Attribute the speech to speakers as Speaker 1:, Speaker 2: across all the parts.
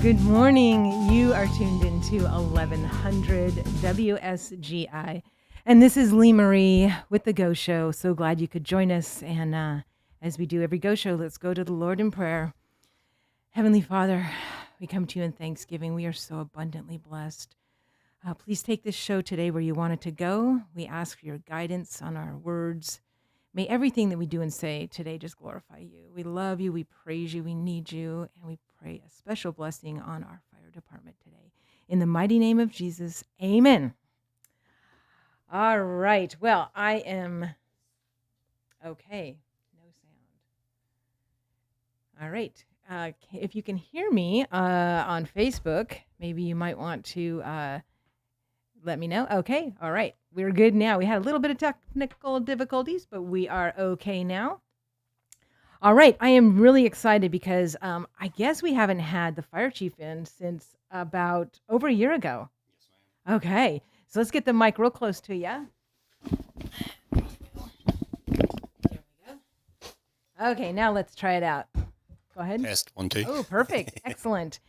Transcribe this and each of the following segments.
Speaker 1: Good morning. You are tuned into 1100 WSGI. And this is Lee Marie with The Go Show. So glad you could join us. And as we do every Go Show, let's go to the Lord in prayer. Heavenly Father, we come to you in thanksgiving. We are so abundantly blessed. Please take this show today where you want it to go. We ask for your guidance on our words. May everything that we do and say today just glorify you. We love you, we praise you, we need you, and we pray a special blessing on our fire department today. In the mighty name of Jesus, amen. All right, well, I am okay. No sound. All right, if you can hear me on Facebook, maybe you might want to let me know. Okay, all right. We're good now. We had a little bit of technical difficulties, but we are okay now. All right. I am really excited because I guess we haven't had the fire chief in since about over a year ago.
Speaker 2: Yes, ma'am.
Speaker 1: Okay. So let's get the mic real close to you. There we go. Okay, now let's try it out. Go ahead.
Speaker 2: Test 1, 2.
Speaker 1: Oh, perfect. Excellent.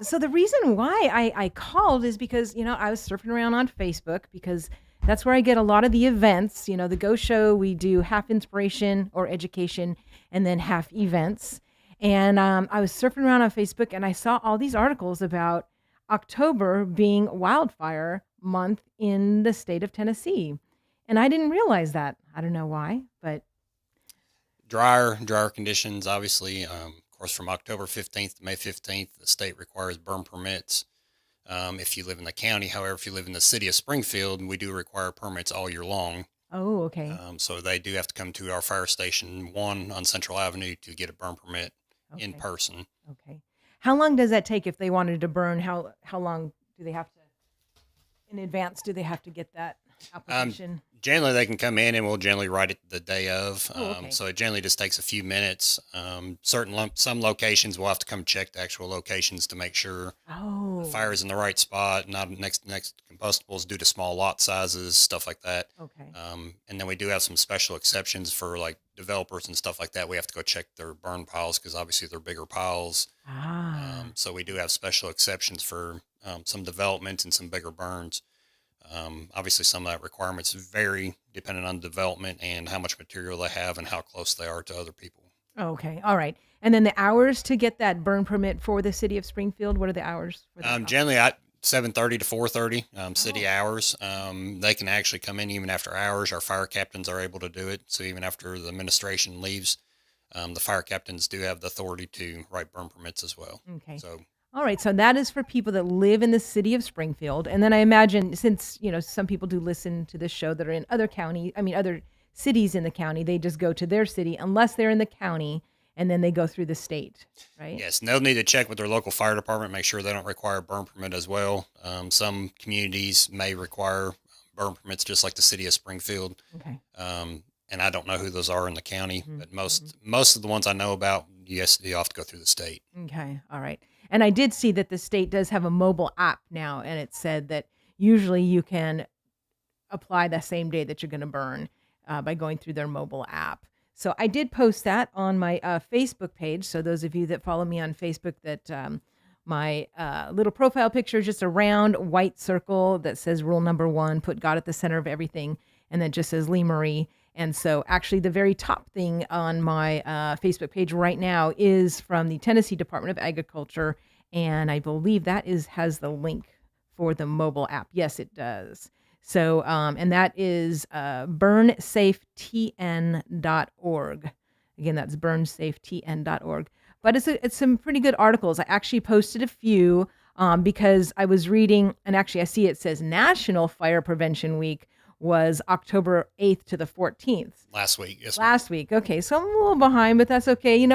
Speaker 1: So the reason why I called is because, I was surfing around on Facebook because that's where I get a lot of the events. The Go Show, we do half inspiration or education and then half events. And I was surfing around on Facebook and I saw all these articles about October being wildfire month in the state of Tennessee. And I didn't realize that. I don't know why, but
Speaker 2: Drier conditions, obviously. Of course, from October 15th to May 15th, the state requires burn permits. If you live in the county, however, if you live in the city of Springfield, we do require permits all year long.
Speaker 1: oh, okay.
Speaker 2: So they do have to come to our fire station 1 on Central Avenue to get a burn permit in
Speaker 1: Okay.
Speaker 2: person.
Speaker 1: Okay. How long does that take if they wanted to burn? How long do they have to, in advance, do they have to get that application?
Speaker 2: Generally, they can come in and we'll generally write it the day of.
Speaker 1: Oh, okay.
Speaker 2: So it generally just takes a few minutes. Some locations will have to come check the actual locations to make sure
Speaker 1: Oh,
Speaker 2: the fire is in the right spot, not next to combustibles due to small lot sizes, stuff like that.
Speaker 1: okay.
Speaker 2: And then we do have some special exceptions for like developers and stuff like that. We have to go check their burn piles because obviously they're bigger piles. So we do have special exceptions for some developments and some bigger burns. Obviously, some of that requirements vary depending on development and how much material they have and how close they are to other people.
Speaker 1: Okay. All right. And then the hours to get that burn permit for the city of Springfield, what are the hours for that?
Speaker 2: Generally, at 7:30 to 4:30 city hours. They can actually come in even after hours. Our fire captains are able to do it. So even after the administration leaves, the fire captains do have the authority to write burn permits as well.
Speaker 1: Okay.
Speaker 2: So
Speaker 1: All right. So that is for people that live in the city of Springfield. And then I imagine since, some people do listen to this show that are in other other cities in the county, they just go to their city unless they're in the county and then they go through the state, right?
Speaker 2: yes, and they'll need to check with their local fire department, make sure they don't require a burn permit as well. Some communities may require burn permits just like the city of Springfield.
Speaker 1: Okay.
Speaker 2: And I don't know who those are in the county,
Speaker 1: Mhm,
Speaker 2: but most of the ones I know about, yes, you have to go through the state.
Speaker 1: Okay. All right. And I did see that the state does have a mobile app now, and it said that usually you can apply the same day that you're going to burn by going through their mobile app. So I did post that on my Facebook page. So those of you that follow me on Facebook, that my little profile picture is just a round white circle that says rule number 1, put God at the center of everything, and then just says Lee Marie. And so actually the very top thing on my Facebook page right now is from the Tennessee Department of Agriculture. And I believe that has the link for the mobile app. Yes, it does. So, and that is burnsafetn.org. Again, that's burnsafetn.org. But it's some pretty good articles. I actually posted a few because I was reading, and actually I see it says National Fire Prevention Week was October 8th to the 14th.
Speaker 2: Last week, yes.
Speaker 1: Last week. Okay. So I'm a little behind, but that's okay.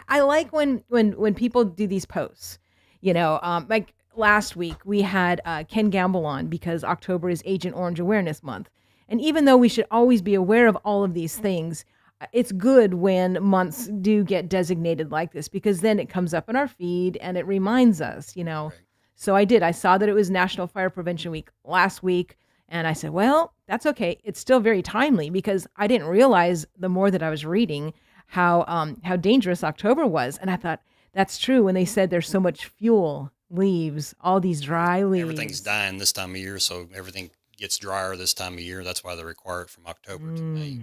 Speaker 1: I like when people do these posts, like last week we had Ken Gamble on because October is Agent Orange Awareness Month. And even though we should always be aware of all of these things, it's good when months do get designated like this because then it comes up in our feed and it reminds us,
Speaker 2: Right.
Speaker 1: So I saw that it was National Fire Prevention Week last week. And I said, well, that's okay. It's still very timely because I didn't realize the more that I was reading how dangerous October was. And I thought, That's true. When they said there's so much fuel, leaves, all these dry
Speaker 2: Everything's
Speaker 1: leaves.
Speaker 2: dying this time of year, so everything gets drier this time of year. That's why they require it from October to May.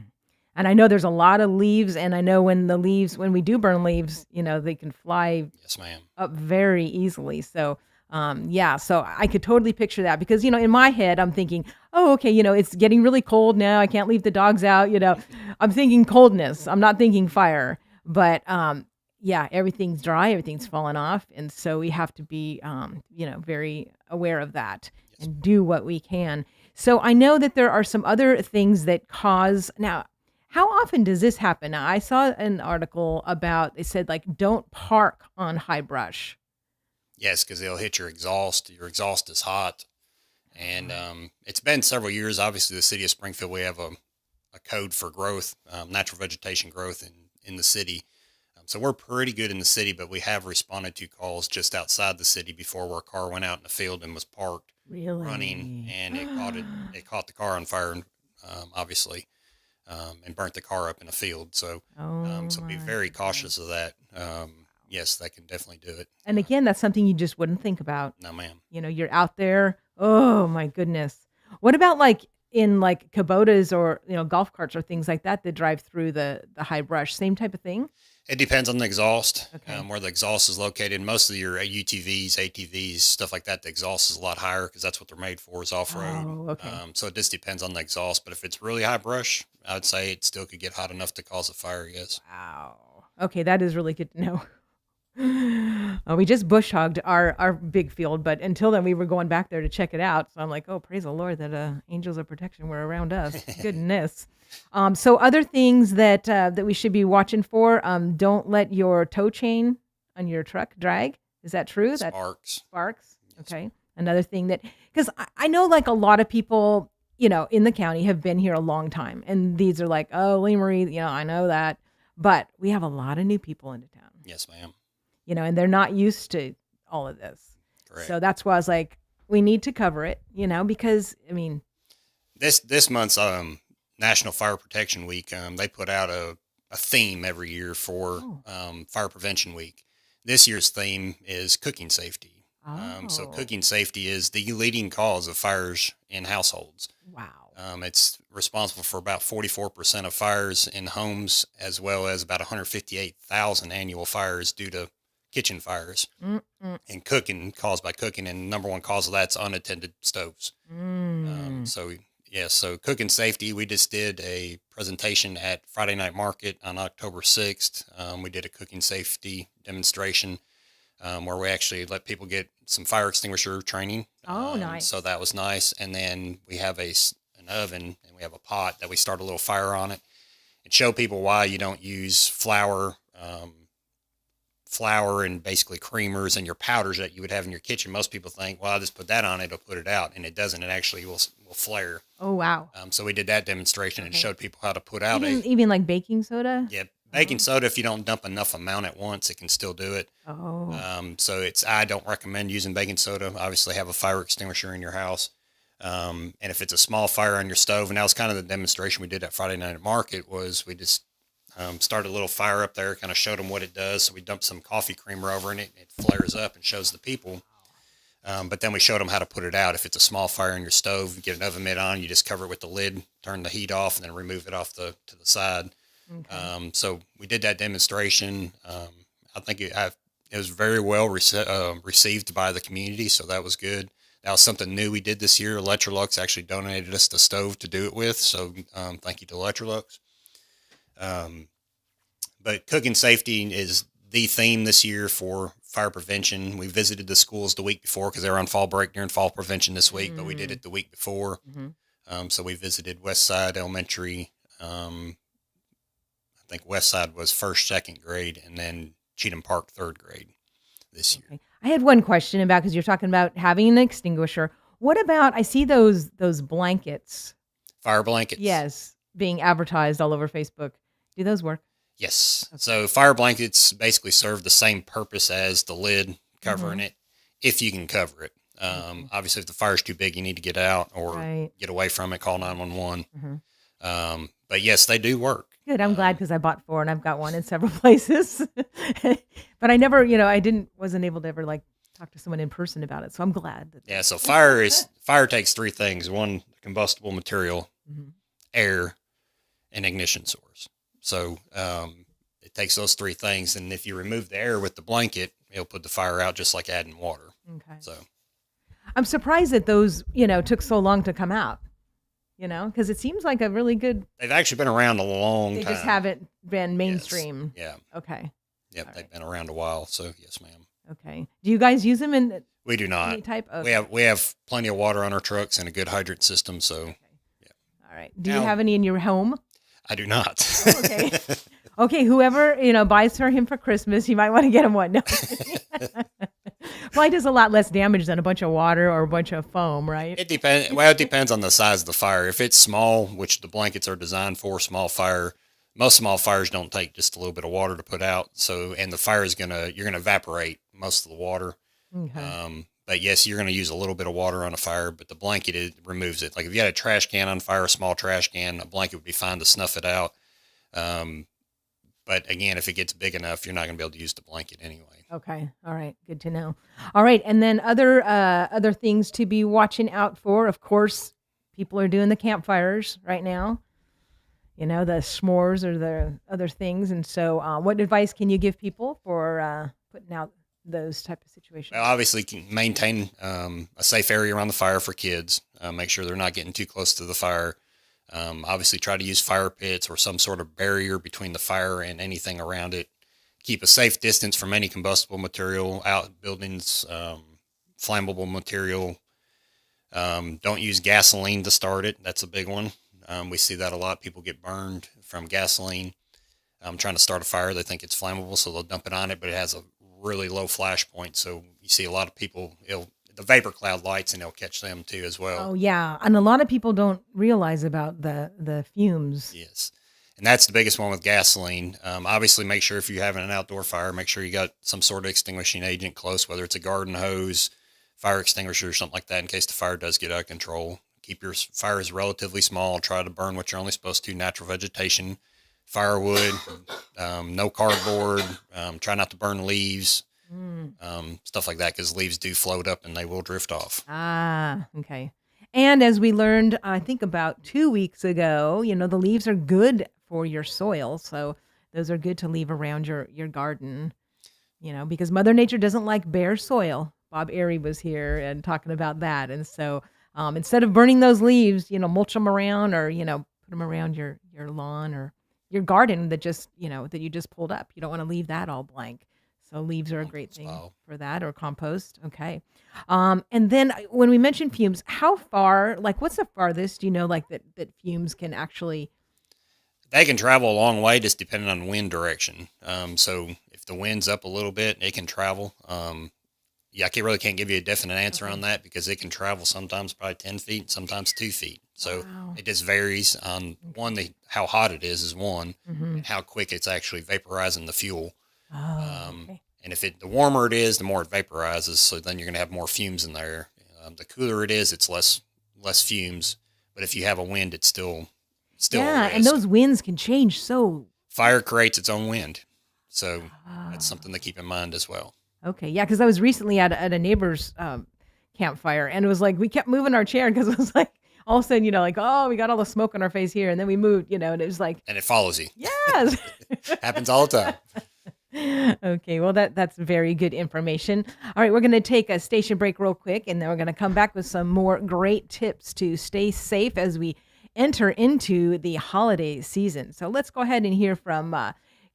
Speaker 1: And I know there's a lot of leaves, and I know when we do burn leaves, they can fly
Speaker 2: Yes, ma'am.
Speaker 1: up very easily. So, yeah, so I could totally picture that because, in my head, I'm thinking, oh, okay, it's getting really cold now. I can't leave the dogs out. I'm thinking coldness. I'm not thinking fire. But, yeah, everything's dry, everything's fallen off. And so we have to be, very aware of that
Speaker 2: Yes.
Speaker 1: and do what we can. So I know that there are some other things that cause. Now, how often does this happen? Now, I saw an article about, they said, like, don't park on high brush.
Speaker 2: Yes, because they'll hit your exhaust. Your exhaust is hot. And it's been several years. Obviously, the city of Springfield, we have a code for growth, natural vegetation growth in the city. So we're pretty good in the city, but we have responded to calls just outside the city before where a car went out in the field and was parked running,
Speaker 1: Really?
Speaker 2: and it caught the car on fire, obviously, and burnt the car up in a field. So
Speaker 1: Oh
Speaker 2: so be
Speaker 1: my
Speaker 2: very
Speaker 1: goodness.
Speaker 2: cautious of that. Yes, that can definitely do it.
Speaker 1: And again, that's something you just wouldn't think about.
Speaker 2: No, ma'am.
Speaker 1: You're out there. Oh my goodness. What about like in like Kubotas or, golf carts or things like that that drive through the high brush? Same type of thing?
Speaker 2: It depends on the exhaust,
Speaker 1: Okay.
Speaker 2: where the exhaust is located. Most of your UTVs, ATVs, stuff like that, the exhaust is a lot higher because that's what they're made for, is off road.
Speaker 1: Oh, okay.
Speaker 2: So it just depends on the exhaust. But if it's really high brush, I would say it still could get hot enough to cause a fire. Yes.
Speaker 1: Wow. Okay, that is really good to know. We just bush hogged our big field, but until then we were going back there to check it out. So I'm like, oh, praise the Lord that angels of protection were around us. Goodness. So other things that we should be watching for. Don't let your tow chain on your truck drag. Is that true? That
Speaker 2: Sparks.
Speaker 1: sparks.
Speaker 2: Yes.
Speaker 1: Okay. Another thing that, because I know like a lot of people, in the county have been here a long time, and these are like, oh, Lee Marie, I know that, but we have a lot of new people into town.
Speaker 2: Yes, ma'am.
Speaker 1: And they're not used to all of this.
Speaker 2: Correct.
Speaker 1: So that's why I was like, we need to cover it, because
Speaker 2: This month's National Fire Protection Week, they put out a theme every year for Fire Prevention Week. This year's theme is cooking safety. So cooking safety is the leading cause of fires in households.
Speaker 1: Wow.
Speaker 2: It's responsible for about 44% of fires in homes, as well as about 158,000 annual fires due to kitchen fires and cooking caused by cooking. And number one cause of that's unattended stoves. So cooking safety, we just did a presentation at Friday Night Market on October 6th. We did a cooking safety demonstration where we actually let people get some fire extinguisher training.
Speaker 1: Oh, nice.
Speaker 2: So that was nice. And then we have an oven and we have a pot that we start a little fire on it and show people why you don't use flour and basically creamers and your powders that you would have in your kitchen. Most people think, well, I'll just put that on, it'll put it out. And it doesn't. It actually will flare.
Speaker 1: Oh, wow.
Speaker 2: So we did that demonstration and showed people how to put out
Speaker 1: Even like baking soda?
Speaker 2: Yeah, baking soda, if you don't dump enough amount at once, it can still do it.
Speaker 1: Oh.
Speaker 2: So I don't recommend using baking soda. Obviously have a fire extinguisher in your house. And if it's a small fire on your stove, and that was kind of the demonstration we did at Friday Night Market, was we just started a little fire up there, kind of showed them what it does. So we dumped some coffee creamer over in it, and it flares up and shows the people. But then we showed them how to put it out. If it's a small fire in your stove, you get an oven mitt on, you just cover it with the lid, turn the heat off, and then remove it off to the side.
Speaker 1: Okay.
Speaker 2: So we did that demonstration. I think it was very well received by the community, so that was good. That was something new we did this year. Electrolux actually donated us the stove to do it with, so thank you to Electrolux. But cooking safety is the theme this year for fire prevention. We visited the schools the week before because they were on fall break during fall prevention this week, but we did it the week before. So we visited Westside Elementary. I think Westside was first, second grade, and then Cheatham Park third grade this year.
Speaker 1: Okay. I had one question about, because you're talking about having an extinguisher. What about, I see those blankets.
Speaker 2: Fire blankets.
Speaker 1: Yes, being advertised all over Facebook. Do those work?
Speaker 2: Yes. Okay. So fire blankets basically serve the same purpose as the lid covering it, if you can cover it. Obviously, if the fire's too big, you need to get out or get away from it, call 911. But yes, they do work.
Speaker 1: Good. I'm glad because I bought 4 and I've got one in several places. But I never, wasn't able to ever like talk to someone in person about it. So I'm glad that.
Speaker 2: Yeah. So fire takes 3 things: one, combustible material, air, and ignition source. So it takes those 3 things, and if you remove the air with the blanket, it'll put the fire out just like adding water.
Speaker 1: Okay.
Speaker 2: So
Speaker 1: I'm surprised that those, took so long to come out. Because it seems like a really good.
Speaker 2: They've actually been around a long
Speaker 1: They
Speaker 2: time.
Speaker 1: just haven't been mainstream.
Speaker 2: Yes. Yeah.
Speaker 1: Okay.
Speaker 2: Yep.
Speaker 1: All
Speaker 2: They've
Speaker 1: right.
Speaker 2: been around a while. So yes, ma'am.
Speaker 1: Okay. Do you guys use them in
Speaker 2: We do not.
Speaker 1: any type of?
Speaker 2: We have plenty of water on our trucks and a good hydrant system. So
Speaker 1: Okay. All right. Do you have any in your home?
Speaker 2: I do not.
Speaker 1: Oh, okay. Okay. Whoever buys him for Christmas, you might want to get him one. No. Probably does a lot less damage than a bunch of water or a bunch of foam, right?
Speaker 2: It depends. Well, it depends on the size of the fire. If it's small, which the blankets are designed for, small fire, most small fires don't take just a little bit of water to put out. So, and the fire is you're gonna evaporate most of the water.
Speaker 1: Okay.
Speaker 2: But yes, you're gonna use a little bit of water on a fire, but the blanket, it removes it. Like if you had a trash can on fire, a small trash can, a blanket would be fine to snuff it out. But again, if it gets big enough, you're not gonna be able to use the blanket anyway.
Speaker 1: Okay. All right. Good to know. All right. And then other things to be watching out for. Of course, people are doing the campfires right now. The s'mores or the other things. And so what advice can you give people for putting out those type of situations?
Speaker 2: Well, obviously, can maintain a safe area around the fire for kids. Make sure they're not getting too close to the fire. Obviously, try to use fire pits or some sort of barrier between the fire and anything around it. Keep a safe distance from any combustible material, outbuildings, flammable material. Don't use gasoline to start it. That's a big one. We see that a lot. People get burned from gasoline. Trying to start a fire. They think it's flammable, so they'll dump it on it, but it has a really low flash point. So you see a lot of people, the vapor cloud lights, and they'll catch them too as well.
Speaker 1: Oh, yeah. And a lot of people don't realize about the fumes.
Speaker 2: Yes. And that's the biggest one with gasoline. Obviously, make sure if you're having an outdoor fire, make sure you got some sort of extinguishing agent close, whether it's a garden hose, fire extinguisher, or something like that, in case the fire does get out of control. Keep your fires relatively small. Try to burn what you're only supposed to, natural vegetation, firewood, no cardboard. Try not to burn leaves, stuff like that, because leaves do float up and they will drift off.
Speaker 1: Ah, okay. And as we learned, I think about 2 weeks ago, the leaves are good for your soil. So those are good to leave around your garden, because Mother Nature doesn't like bare soil. Bob Airy was here and talking about that. And so instead of burning those leaves, mulch them around or, put them around your lawn or your garden that that you just pulled up. You don't want to leave that all blank. So leaves are a great thing for that, or compost. Okay. And then when we mention fumes, how far, what's the farthest, that fumes can actually?
Speaker 2: They can travel a long way, just depending on wind direction. So if the wind's up a little bit, it can travel. Yeah, I can't give you a definite answer on that, because it can travel sometimes probably 10 feet, sometimes 2 feet. So It just varies on how hot it is one, and how quick it's actually vaporizing the fuel.
Speaker 1: Okay.
Speaker 2: And if the warmer it is, the more it vaporizes. So then you're going to have more fumes in there. The cooler it is, it's less fumes. But if you have a wind, it's still a risk.
Speaker 1: And those winds can change. So
Speaker 2: fire creates its own wind. So that's something to keep in mind as well.
Speaker 1: Okay. Yeah. Cause I was recently at a neighbor's campfire, and it was like, we kept moving our chair because it was like, all of a sudden, oh, we got all the smoke on our face here. And then we moved, and it was like.
Speaker 2: And it follows you.
Speaker 1: Yes.
Speaker 2: Happens all the time.
Speaker 1: Okay, well, that's very good information. All right, we're going to take a station break real quick, and then we're going to come back with some more great tips to stay safe as we enter into the holiday season. So let's go ahead and hear from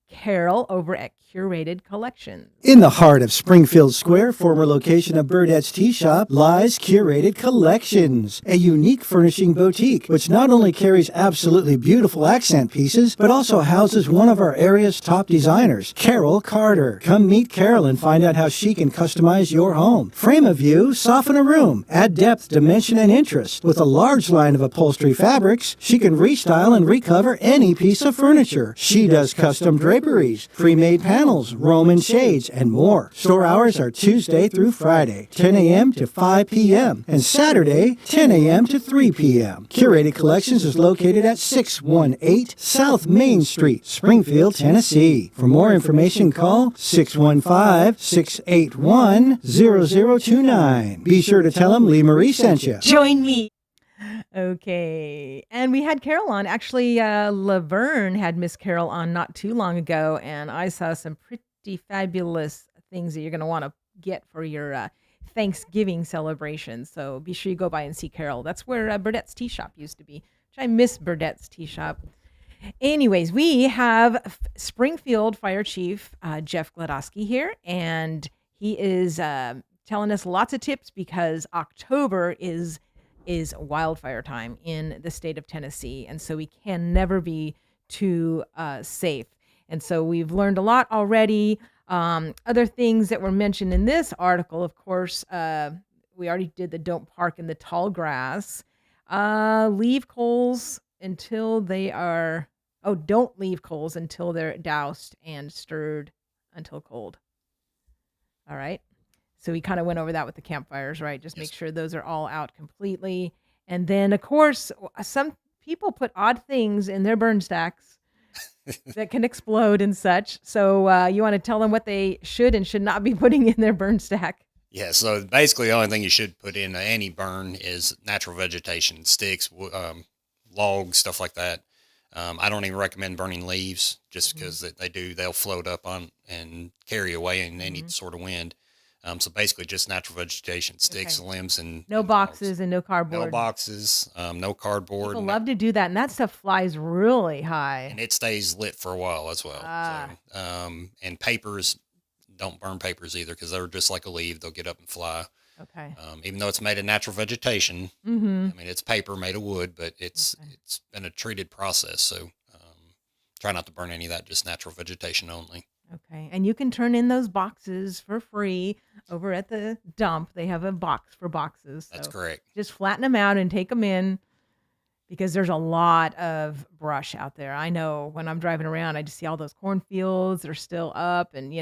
Speaker 1: Carol over at Curated Collections.
Speaker 3: In the heart of Springfield Square, former location of Birdette's Tea Shop, lies Curated Collections, a unique furnishing boutique which not only carries absolutely beautiful accent pieces, but also houses one of our area's top designers, Carol Carter. Come meet Carol and find out how she can customize your home. Frame a view, soften a room, add depth, dimension, and interest. With a large line of upholstery fabrics, she can restyle and recover any piece of furniture. She does custom drapes draperies, pre-made panels, Roman shades, and more. Store hours are Tuesday through Friday, 10 a.m. to 5 p.m., and Saturday, 10 a.m. to 3 p.m. Curated Collections is located at 618 South Main Street, Springfield, Tennessee. For more information, call 615-681-0029. Be sure to tell them Lee Marie sent you.
Speaker 1: Join me. Okay. And we had Carol on. Actually, Laverne had Miss Carol on not too long ago, and I saw some pretty fabulous things that you're going to want to get for your Thanksgiving celebration. So be sure you go by and see Carol. That's where Burdett's Tea Shop used to be, which I miss Burdett's Tea Shop. Anyways, we have Springfield Fire Chief Jeff Glodoski here, and he is telling us lots of tips because October is wildfire time in the state of Tennessee. And so we can never be too safe. And so we've learned a lot already. Other things that were mentioned in this article, of course, we already did the don't park in the tall grass. Leave coals until they are, don't leave coals until they're doused and stirred until cold. All right. So we kind of went over that with the campfires, right? Just make sure those are all out completely. And then, of course, some people put odd things in their burn stacks that can explode and such. So you want to tell them what they should and should not be putting in their burn stack.
Speaker 2: Yeah, so basically the only thing you should put in any burn is natural vegetation, sticks, logs, stuff like that. I don't even recommend burning leaves just because they'll float up on and carry away in any sort of wind. So basically just natural vegetation, sticks, limbs, and
Speaker 1: no boxes logs. And no cardboard.
Speaker 2: No boxes, no cardboard.
Speaker 1: People love to do that, and that stuff flies really high.
Speaker 2: And it stays lit for a while as well. So, and papers, don't burn papers either because they're just like a leaf. They'll get up and fly.
Speaker 1: Okay.
Speaker 2: Even though it's made of natural vegetation, I mean, it's paper made of wood, but it's been a treated process. So try not to burn any of that, just natural vegetation only.
Speaker 1: Okay. And you can turn in those boxes for free over at the dump. They have a box for boxes. So
Speaker 2: that's correct.
Speaker 1: Just flatten them out and take them in because there's a lot of brush out there. I know when I'm driving around, I just see all those cornfields that are still up and,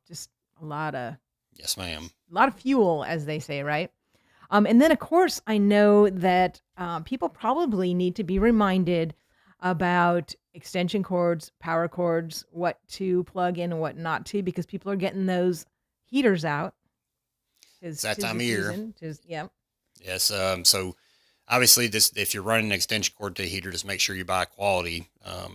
Speaker 1: just a lot of.
Speaker 2: Yes, ma'am.
Speaker 1: A lot of fuel, as they say, right? And then, of course, I know that people probably need to be reminded about extension cords, power cords, what to plug in and what not to, because people are getting those heaters out.
Speaker 2: It's that time of year.
Speaker 1: Yeah.
Speaker 2: Yes. So obviously, if you're running an extension cord to a heater, just make sure you buy a quality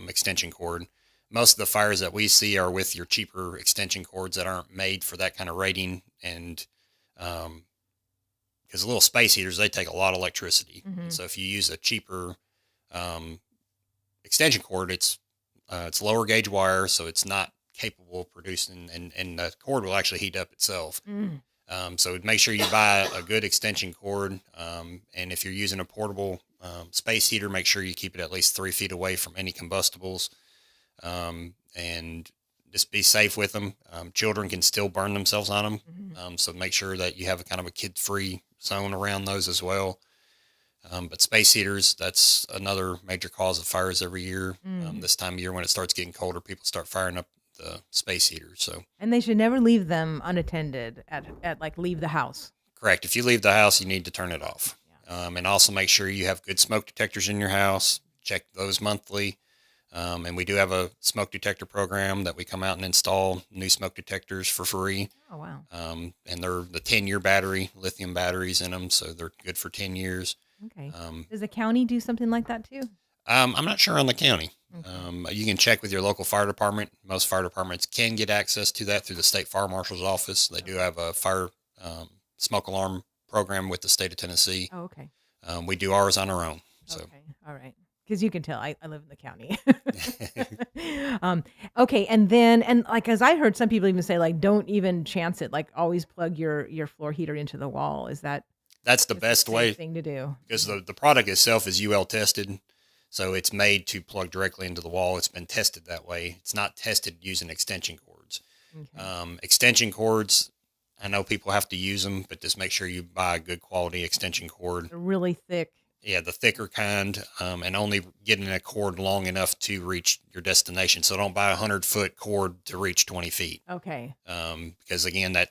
Speaker 2: extension cord. Most of the fires that we see are with your cheaper extension cords that aren't made for that kind of rating. And because little space heaters, they take a lot of electricity. And so if you use a cheaper extension cord, it's lower gauge wire, so it's not capable of producing, and the cord will actually heat up itself. So make sure you buy a good extension cord. And if you're using a portable space heater, make sure you keep it at least 3 feet away from any combustibles. And just be safe with them. Children can still burn themselves on them. So make sure that you have a kind of a kid-free zone around those as well. But space heaters, that's another major cause of fires every year. This time of year when it starts getting colder, people start firing up the space heaters. So,
Speaker 1: and they should never leave them unattended at like leave the house.
Speaker 2: Correct. If you leave the house, you need to turn it off. And also make sure you have good smoke detectors in your house. Check those monthly. And we do have a smoke detector program that we come out and install new smoke detectors for free.
Speaker 1: Oh, wow.
Speaker 2: And they're the 10-year battery, lithium batteries in them, so they're good for 10 years.
Speaker 1: Okay. Does the county do something like that too?
Speaker 2: I'm not sure on the county. Okay. You can check with your local fire department. Most fire departments can get access to that through the state fire marshal's office. They do have a fire smoke alarm program with the state of Tennessee.
Speaker 1: Oh, okay.
Speaker 2: We do ours on our own. So.
Speaker 1: Okay. All right. Because you can tell I live in the county. Okay. And like, as I heard some people even say, like, don't even chance it. Like, always plug your floor heater into the wall.
Speaker 2: That's the best way
Speaker 1: thing to do. Because
Speaker 2: the product itself is UL tested. So it's made to plug directly into the wall. It's been tested that way. It's not tested using extension cords. Okay. Extension cords, I know people have to use them, but just make sure you buy a good quality extension cord.
Speaker 1: They're really thick.
Speaker 2: Yeah, the thicker kind, and only getting a cord long enough to reach your destination. So don't buy 100-foot cord to reach 20 feet.
Speaker 1: Okay.
Speaker 2: Because again, that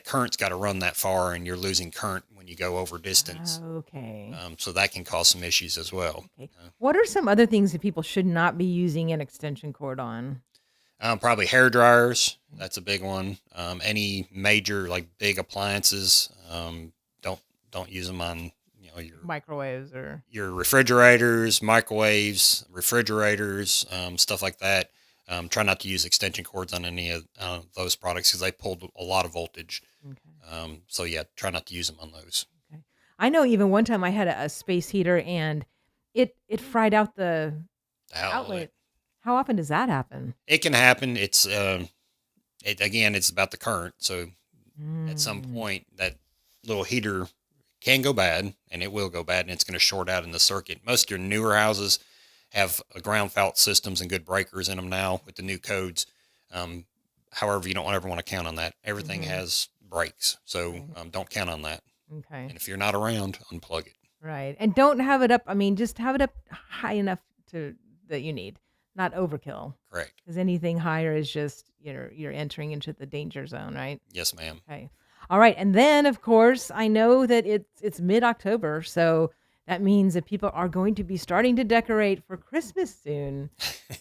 Speaker 2: current's got to run that far, and you're losing current when you go over distance.
Speaker 1: Okay.
Speaker 2: So that can cause some issues as well.
Speaker 1: Okay. What are some other things that people should not be using an extension cord on?
Speaker 2: Probably hair dryers. That's a big one. Any major like big appliances. Don't use them on your
Speaker 1: Microwaves or
Speaker 2: your refrigerators, microwaves, stuff like that. Try not to use extension cords on any of those products because they pulled a lot of voltage.
Speaker 1: okay.
Speaker 2: So yeah, try not to use them on those.
Speaker 1: Okay. I know even one time I had a space heater and it fried out the outlet. How often does that happen?
Speaker 2: It can happen. It's it's about the current. So at some point that little heater can go bad, and it will go bad, and it's going to short out in the circuit. Most of your newer houses have ground fault systems and good breakers in them now with the new codes. However, you don't ever want to count on that. Everything has breaks, so don't count on that.
Speaker 1: Okay.
Speaker 2: And if you're not around, unplug it.
Speaker 1: Right. And don't have it up. I mean, just have it up high enough that you need, not overkill.
Speaker 2: Correct.
Speaker 1: Because anything higher is just you're entering into the danger zone, right?
Speaker 2: Yes, ma'am.
Speaker 1: Okay. All right. And then, of course, I know that it's mid-October, so that means that people are going to be starting to decorate for Christmas soon.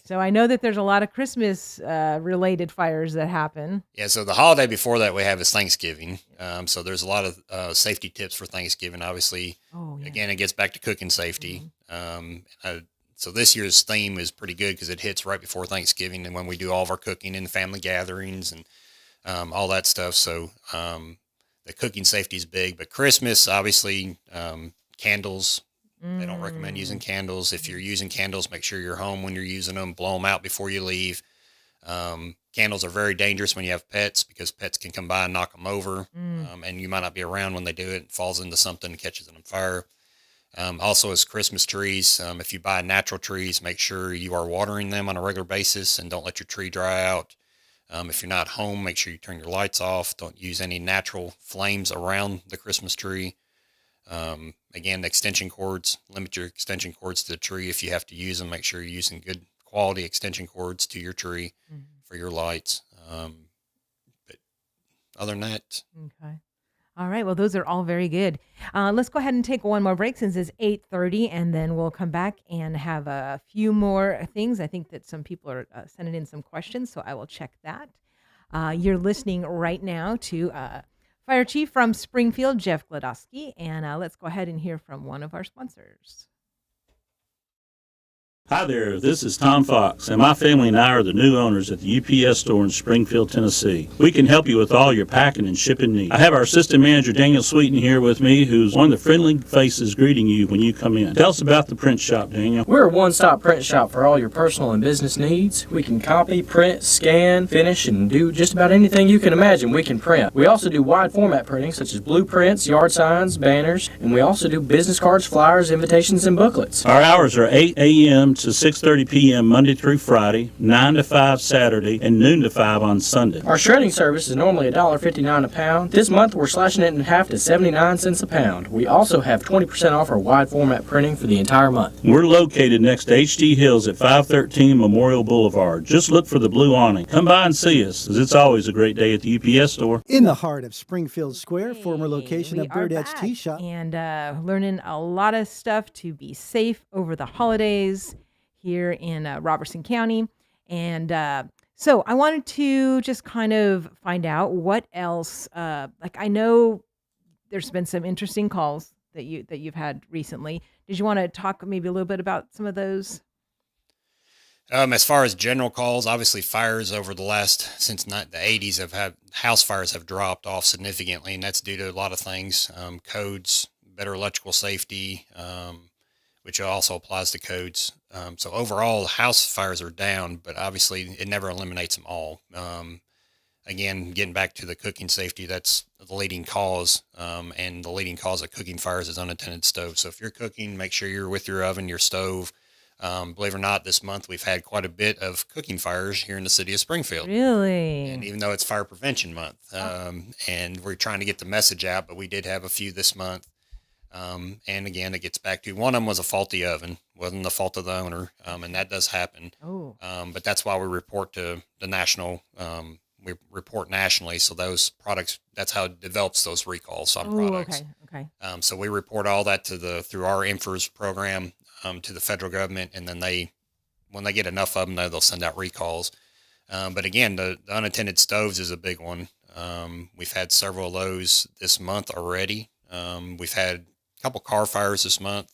Speaker 1: So I know that there's a lot of Christmas related fires that happen.
Speaker 2: Yeah, so the holiday before that we have is Thanksgiving. So there's a lot of safety tips for Thanksgiving. Obviously, again, it gets back to cooking safety. So this year's theme is pretty good because it hits right before Thanksgiving and when we do all of our cooking and family gatherings and all that stuff. So the cooking safety is big, but Christmas, obviously, candles. They don't recommend using candles. If you're using candles, make sure you're home when you're using them. Blow them out before you leave. Candles are very dangerous when you have pets because pets can come by and knock them over, and you might not be around when they do it. It falls into something, catches it on fire. Also, as Christmas trees, if you buy natural trees, make sure you are watering them on a regular basis and don't let your tree dry out. If you're not home, make sure you turn your lights off. Don't use any natural flames around the Christmas tree. Again, extension cords, limit your extension cords to the tree. If you have to use them, make sure you're using good quality extension cords to your tree for your lights. But other than that.
Speaker 1: Okay. All right. Well, those are all very good. Let's go ahead and take one more break since it's 8:30, and then we'll come back and have a few more things. I think that some people are sending in some questions, so I will check that. You're listening right now to Fire Chief from Springfield, Jeff Glodoski, and let's go ahead and hear from one of our sponsors.
Speaker 4: Hi there, this is Tom Fox, and my family and I are the new owners at the UPS store in Springfield, Tennessee. We can help you with all your packing and shipping needs. I have our assistant manager, Daniel Sweeten, here with me, who's one of the friendly faces greeting you when you come in. Tell us about the print shop, Daniel.
Speaker 5: We're a one-stop print shop for all your personal and business needs. We can copy, print, scan, finish, and do just about anything you can imagine we can print. We also do wide format printing, such as blueprints, yard signs, banners, and we also do business cards, flyers, invitations, and booklets.
Speaker 4: Our hours are 8 a.m. to 6:30 p.m. Monday through Friday, 9 to 5 Saturday, and noon to 5 on Sunday.
Speaker 5: Our shredding service is normally $1.59 a pound. This month we're slashing it in half to 79 cents a pound. We also have 20% off our wide format printing for the entire month.
Speaker 4: We're located next to HD Hills at 513 Memorial Boulevard. Just look for the blue awning. Come by and see us, as it's always a great day at the UPS store.
Speaker 3: In the heart of Springfield Square, former location
Speaker 1: We
Speaker 3: of
Speaker 1: are
Speaker 3: Birdette's
Speaker 1: back
Speaker 3: Tea Shop.
Speaker 1: and learning a lot of stuff to be safe over the holidays here in Robertson County. And so I wanted to just kind of find out what else, like I know there's been some interesting calls that you've had recently. Did you want to talk maybe a little bit about some of those?
Speaker 2: As far as general calls, obviously fires over since the 80s house fires have dropped off significantly, and that's due to a lot of things, codes, better electrical safety, which also applies to codes. So overall, house fires are down, but obviously it never eliminates them all. Again, getting back to the cooking safety, that's the leading cause, and the leading cause of cooking fires is unattended stoves. So if you're cooking, make sure you're with your oven, your stove. Believe it or not, this month we've had quite a bit of cooking fires here in the city of Springfield.
Speaker 1: Really?
Speaker 2: And even though it's Fire Prevention Month, and we're trying to get the message out, but we did have a few this month. And again, it gets back to one of them was a faulty oven, wasn't the fault of the owner, and that does happen.
Speaker 1: Oh.
Speaker 2: But that's why we report to the national. We report nationally, so those products. That's how it develops those recalls on products.
Speaker 1: Okay.
Speaker 2: So we report all that through our INFRS program to the federal government, and then when they get enough of them, they'll send out recalls. But again, the unattended stoves is a big one. We've had several of those this month already. We've had a couple car fires this month.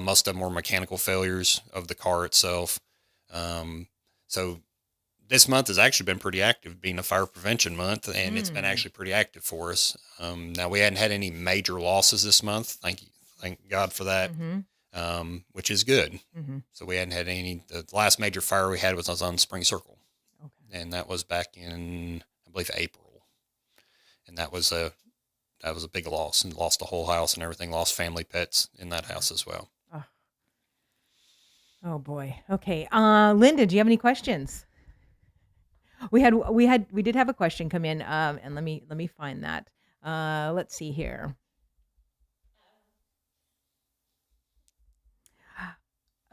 Speaker 2: Most of them were mechanical failures of the car itself. So this month has actually been pretty active, being a fire prevention month, and it's been actually pretty active for us. Now we hadn't had any major losses this month. Thank God for that. Which is good. So we hadn't had any. The last major fire we had was on Spring Circle, and that was back in, I believe, April, and that was a big loss, and lost the whole house and everything. Lost family pets in that house as well.
Speaker 1: Oh boy. Okay. Linda, do you have any questions? We did have a question come in, and let me find that. Let's see here.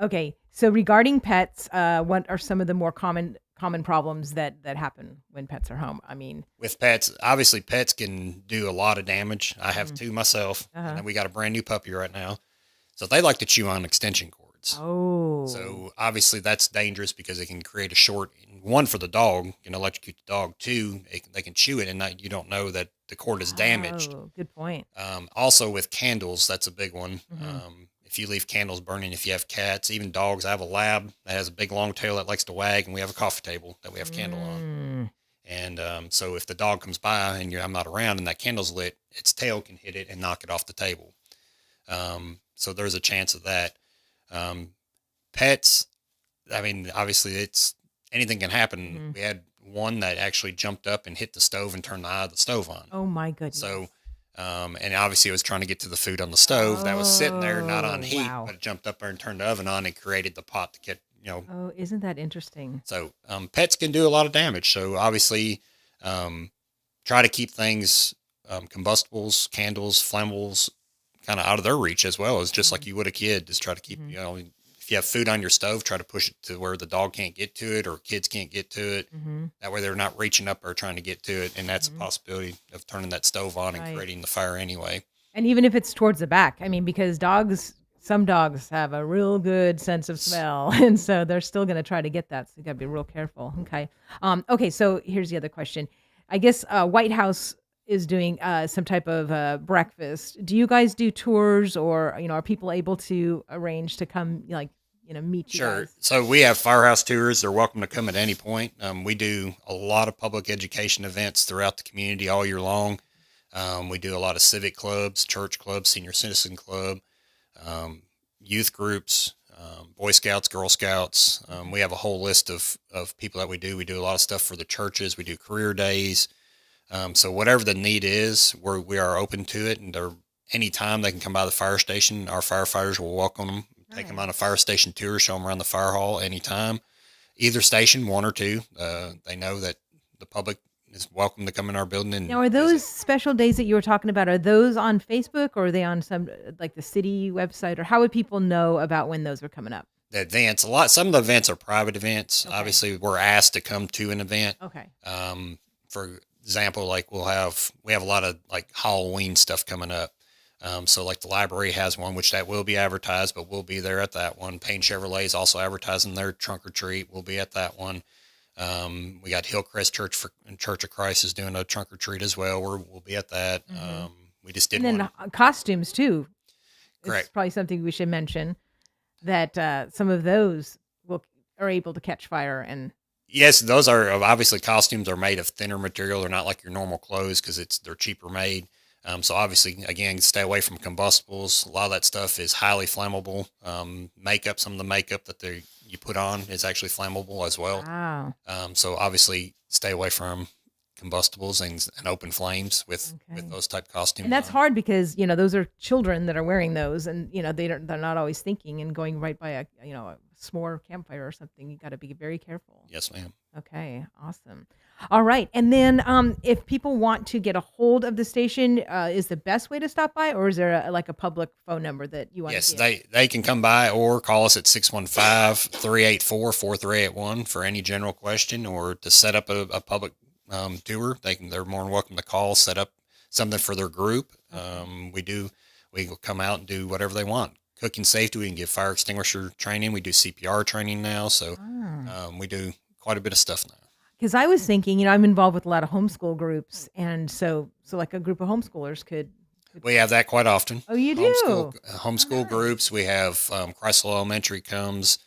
Speaker 1: Okay, so regarding pets, what are some of the more common problems that happen when pets are home? I mean,
Speaker 2: with pets, obviously pets can do a lot of damage. I have two myself, and we got a brand new puppy right now, so they like to chew on extension cords.
Speaker 1: Oh,
Speaker 2: so obviously that's dangerous because it can create a short. One, for the dog, can electrocute the dog. Two, they can chew it, and you don't know that the cord is damaged.
Speaker 1: Oh, good point.
Speaker 2: Also with candles, that's a big one. If you leave candles burning, if you have cats, even dogs. I have a lab that has a big long tail that likes to wag, and we have a coffee table that we have candle on. And so if the dog comes by and I'm not around and that candle's lit, its tail can hit it and knock it off the table. So there's a chance of that. Pets, I mean, obviously anything can happen. We had one that actually jumped up and hit the stove and turned the eye of the stove on.
Speaker 1: Oh my goodness.
Speaker 2: So, and obviously it was trying to get to the food on the stove that was sitting there, not on heat,
Speaker 1: wow.
Speaker 2: but it jumped up there and turned the oven on and created the pot to get,
Speaker 1: Oh, isn't that interesting?
Speaker 2: So, pets can do a lot of damage. So obviously, try to keep things, combustibles, candles, flammables, kind of out of their reach, as well as just like you would a kid. Just try to keep, if you have food on your stove, try to push it to where the dog can't get to it or kids can't get to it. That way they're not reaching up or trying to get to it. And that's a possibility of turning that stove on and creating the fire anyway.
Speaker 1: And even if it's towards the back, I mean, because some dogs have a real good sense of smell. And so they're still going to try to get that. So you got to be real careful. Okay. Okay. So here's the other question. I guess White House is doing some type of breakfast. Do you guys do tours, or, are people able to arrange to come, meet you
Speaker 2: Sure.
Speaker 1: guys?
Speaker 2: So we have firehouse tours. They're welcome to come at any point. We do a lot of public education events throughout the community all year long. We do a lot of civic clubs, church clubs, senior citizen club, youth groups, Boy Scouts, Girl Scouts. We have a whole list of people that we do. We do a lot of stuff for the churches. We do career days. So whatever the need is, we are open to it. And anytime they can come by the fire station, our firefighters will welcome them. Take them on a fire station tour, show them around the fire hall anytime. Either station, one or two. They know that the public is welcome to come in our building. And
Speaker 1: Now, are those special days that you were talking about, are those on Facebook, or are they on some, like the city website, or how would people know about when those are coming up?
Speaker 2: The events, some of the events are private events. Okay. Obviously, we're asked to come to an event.
Speaker 1: Okay.
Speaker 2: For example, like we have a lot of like Halloween stuff coming up. So like the library has one, which that will be advertised, but we'll be there at that one. Payne Chevrolet is also advertising their trunk or treat. We'll be at that one. We got Hillcrest Church of Christ is doing a trunk or treat as well. We'll be at that. We just did
Speaker 1: one. And then costumes too.
Speaker 2: Correct.
Speaker 1: It's probably something we should mention, that some of those are able to catch fire. And
Speaker 2: yes, those are obviously, costumes are made of thinner material. They're not like your normal clothes because they're cheaper made. So obviously, again, stay away from combustibles. A lot of that stuff is highly flammable. Makeup, some of the makeup that you put on is actually flammable as well.
Speaker 1: Wow.
Speaker 2: So obviously, stay away from combustibles and open flames with those type costumes.
Speaker 1: And that's hard because, those are children that are wearing those, and, they're not always thinking and going right by a s'more campfire or something. You got to be very careful.
Speaker 2: Yes, ma'am.
Speaker 1: Okay. Awesome. All right. And then if people want to get a hold of the station, is the best way to stop by, or is there like a public phone number that you want
Speaker 2: Yes,
Speaker 1: to give?
Speaker 2: they can come by or call us at 615-384-4381 for any general question or to set up a public tour. They're more than welcome to call, set up something for their group. We will come out and do whatever they want. Cooking safety, we can give fire extinguisher training. We do CPR training now, so we do quite a bit of stuff now.
Speaker 1: Because I was thinking, I'm involved with a lot of homeschool groups, and so like a group of homeschoolers could.
Speaker 2: We have that quite often.
Speaker 1: Oh, you do?
Speaker 2: Homeschool groups. We have Chrysler Elementary comes,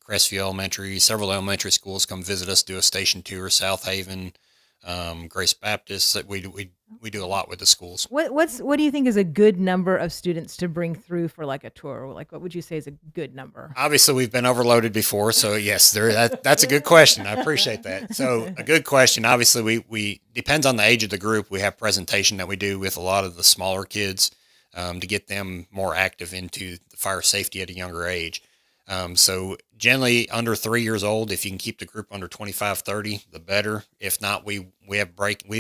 Speaker 2: Crestview Elementary, several elementary schools come visit us, do a station tour, South Haven, Grace Baptist. We do a lot with the schools.
Speaker 1: What do you think is a good number of students to bring through for like a tour? Like, what would you say is a good number?
Speaker 2: Obviously, we've been overloaded before, so yes, that's a good question. I appreciate that. So a good question. Obviously, we depends on the age of the group. We have presentation that we do with a lot of the smaller kids to get them more active into the fire safety at a younger age. So generally under 3 years old, if you can keep the group under 25, 30, the better. If not, we've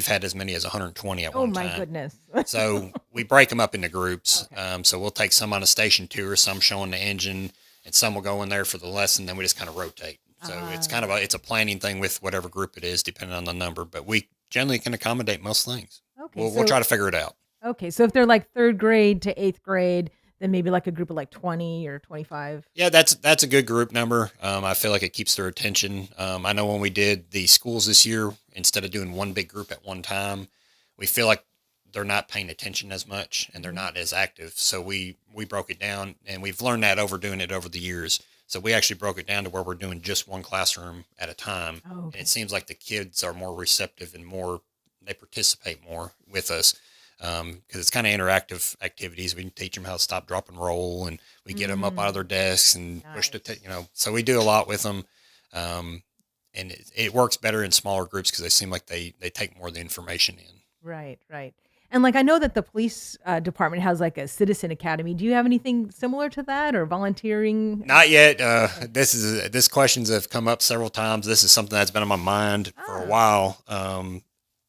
Speaker 2: had as many as 120 at one time.
Speaker 1: Oh my goodness.
Speaker 2: So we break them up into groups. Okay. So we'll take some on a station tour, some showing the engine, and some will go in there for the lesson. Then we just kind of rotate. So it's kind of it's a planning thing with whatever group it is, depending on the number, but we generally can accommodate most things. Okay. We'll try to figure it out.
Speaker 1: Okay. So if they're like 3rd grade to 8th grade, then maybe like a group of like 20 or 25.
Speaker 2: Yeah, that's a good group number. I feel like it keeps their attention. I know when we did the schools this year, instead of doing one big group at one time, we feel like they're not paying attention as much and they're not as active. So we broke it down, and we've learned that doing it over the years. So we actually broke it down to where we're doing just one classroom at a time. Oh, okay. And it seems like the kids are more receptive and they participate more with us. Because it's kind of interactive activities. We can teach them how to stop, drop, and roll, and we get them up out of their desks and push so we do a lot with them. And it works better in smaller groups because they seem like they take more of the information in.
Speaker 1: Right. And like, I know that the police department has like a citizen academy. Do you have anything similar to that or volunteering?
Speaker 2: Not yet. This questions have come up several times. This is something that's been on my mind for a while.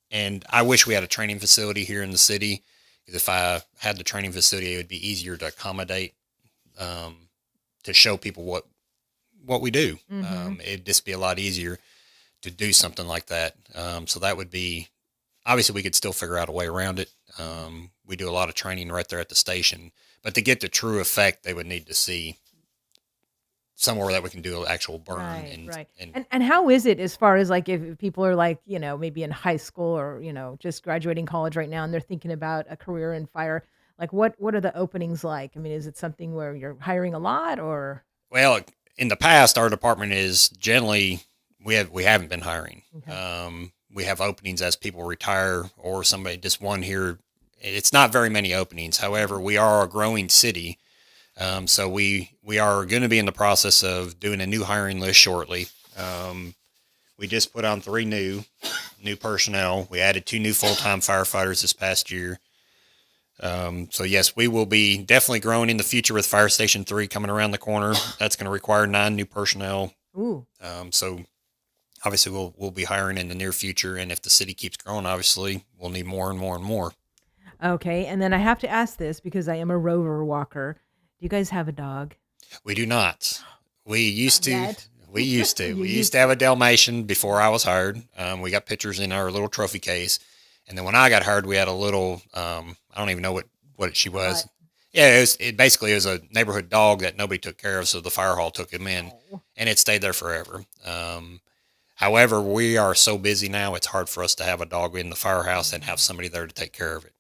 Speaker 2: And I wish we had a training facility here in the city, because if I had the training facility, it would be easier to accommodate, to show people what we do. Mm-hmm. It'd just be a lot easier to do something like that. So that would be, obviously we could still figure out a way around it. We do a lot of training right there at the station, but to get the true effect, they would need to see somewhere that we can do an actual burn.
Speaker 1: Right. And how is it as far as like if people are like, maybe in high school or, just graduating college right now and they're thinking about a career in fire, like what are the openings like? I mean, is it something where you're hiring a lot or?
Speaker 2: Well, in the past, our department is generally, we haven't been hiring. Okay. We have openings as people retire or somebody just one here. It's not very many openings. However, we are a growing city. So we are going to be in the process of doing a new hiring list shortly. We just put on 3 new personnel. We added 2 new full-time firefighters this past year. So yes, we will be definitely growing in the future with Fire Station 3 coming around the corner. That's going to require 9 new personnel.
Speaker 1: Ooh.
Speaker 2: So obviously we'll be hiring in the near future. And if the city keeps growing, obviously we'll need more and more and more.
Speaker 1: Okay. And then I have to ask this because I am a rover walker. Do you guys have a dog?
Speaker 2: We do not. We used to. We used to have a Dalmatian before I was hired. We got pictures in our little trophy case. And then when I got hired, we had a little, I don't even know what she was. What? Yeah, it basically was a neighborhood dog that nobody took care of. So the fire hall took him in and it stayed there forever. However, we are so busy now, it's hard for us to have a dog in the firehouse and have somebody there to take care of it.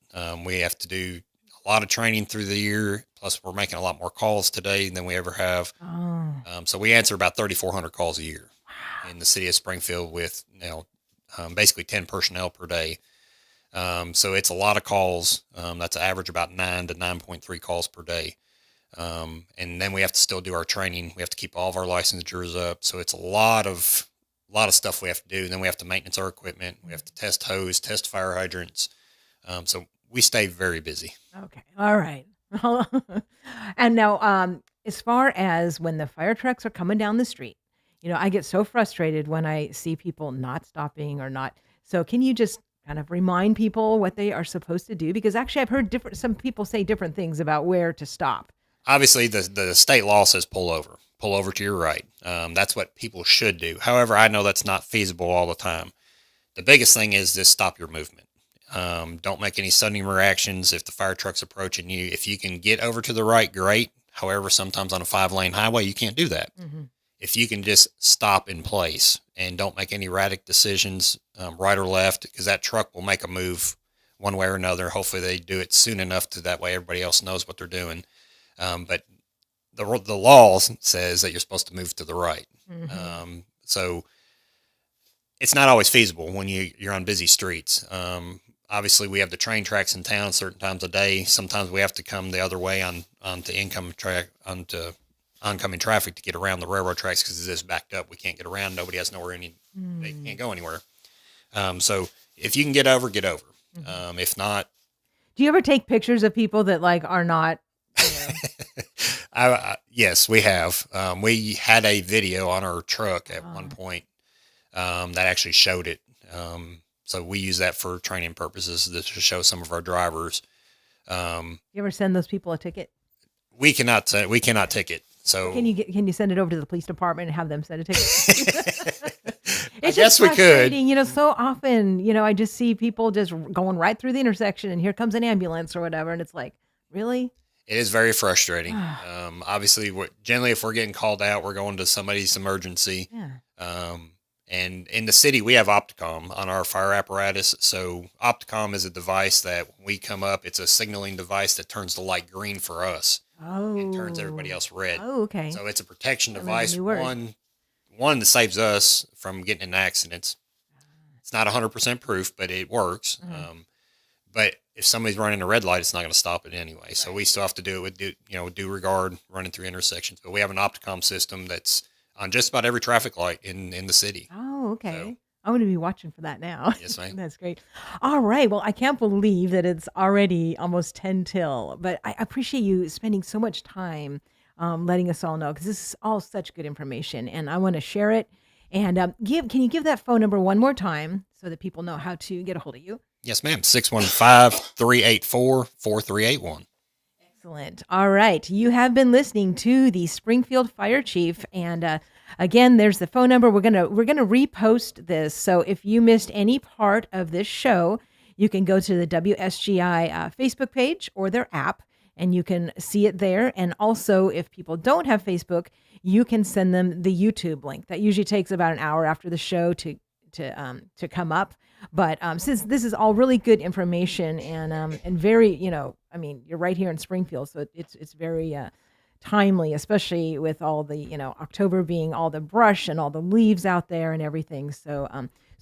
Speaker 2: We have to do a lot of training through the year. Plus, we're making a lot more calls today than we ever have. Oh. So we answer about 3,400 calls a year in the city of Springfield with basically 10 personnel per day. So it's a lot of calls. That's an average about 9 to 9.3 calls per day. And then we have to still do our training. We have to keep all of our licensures up. So it's a lot of stuff we have to do. And then we have to maintenance our equipment. We have to test hose, test fire hydrants. So we stay very busy.
Speaker 1: Okay. All right. And now, as far as when the fire trucks are coming down the street, I get so frustrated when I see people not stopping or not So can you just kind of remind people what they are supposed to do? Because actually I've heard some people say different things about where to stop.
Speaker 2: Obviously, the state law says pull over to your right. That's what people should do. However, I know that's not feasible all the time. The biggest thing is just stop your movement. Don't make any sudden reactions if the fire truck's approaching you. If you can get over to the right, great. However, sometimes on a 5-lane highway, you can't do that.
Speaker 1: Mm-hmm.
Speaker 2: If you can just stop in place and don't make any erratic decisions, right or left, because that truck will make a move one way or another. Hopefully they do it soon enough to that way everybody else knows what they're doing. But the law says that you're supposed to move to the right.
Speaker 1: Mm-hmm.
Speaker 2: So it's not always feasible when you're on busy streets. Obviously, we have the train tracks in town certain times a day. Sometimes we have to come the other way onto oncoming traffic to get around the railroad tracks because it's just backed up. We can't get around. Nobody has nowhere they can't go anywhere. So if you can get over, get over.
Speaker 1: Mm-hmm.
Speaker 2: If not,
Speaker 1: do you ever take pictures of people that like are not?
Speaker 2: Yes, we have. We had a video on our truck at one point that actually showed it. So we use that for training purposes to show some of our drivers.
Speaker 1: You ever send those people a ticket?
Speaker 2: We cannot ticket. So
Speaker 1: can you send it over to the police department and have them send a ticket?
Speaker 2: I guess we could.
Speaker 1: So often, I just see people just going right through the intersection and here comes an ambulance or whatever. And it's like, really?
Speaker 2: It is very frustrating. Obviously, generally, if we're getting called out, we're going to somebody's emergency.
Speaker 1: Yeah.
Speaker 2: And in the city, we have Opticom on our fire apparatus. So Opticom is a device that when we come up, it's a signaling device that turns the light green for us. And turns everybody else red.
Speaker 1: Oh, okay.
Speaker 2: So it's a protection device. One that saves us from getting in accidents. It's not 100% proof, but it works. But if somebody's running a red light, it's not going to stop it anyway. Right. So we still have to do it with due regard running through intersections. But we have an Opticom system that's on just about every traffic light in the city.
Speaker 1: Oh, okay.
Speaker 2: So,
Speaker 1: I'm going to be watching for that now.
Speaker 2: Yes, ma'am.
Speaker 1: That's great. All right. Well, I can't believe that it's already almost 10 till, but I appreciate you spending so much time letting us all know, because this is all such good information and I want to share it. And can you give that phone number one more time so that people know how to get a hold of you?
Speaker 2: Yes, ma'am. 615-384-4381.
Speaker 1: Excellent. All right. You have been listening to the Springfield Fire Chief. And again, there's the phone number. We're gonna repost this. So if you missed any part of this show, you can go to the WSGI Facebook page or their app, and you can see it there. And also, if people don't have Facebook, you can send them the YouTube link. That usually takes about an hour after the show to come up. But since this is all really good information and very, you're right here in Springfield, so it's very timely, especially with all the, October being all the brush and all the leaves out there and everything. So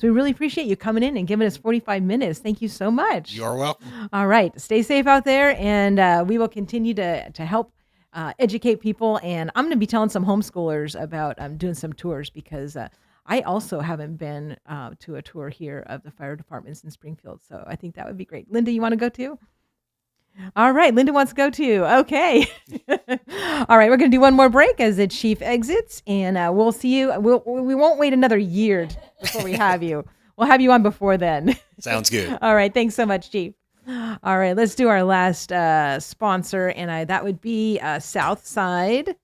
Speaker 1: we really appreciate you coming in and giving us 45 minutes. Thank you so much.
Speaker 2: You are welcome.
Speaker 1: All right. Stay safe out there, and we will continue to help educate people. And I'm going to be telling some homeschoolers about doing some tours, because I also haven't been to a tour here of the fire departments in Springfield. So I think that would be great. Linda, you want to go too? All right. Linda wants to go too. Okay. All right. We're going to do one more break as the chief exits, and we'll see you. We won't wait another year before we have you. We'll have you on before then.
Speaker 2: Sounds good.
Speaker 1: All right. Thanks so much, Chief. All right. Let's do our last sponsor, and that would be Southside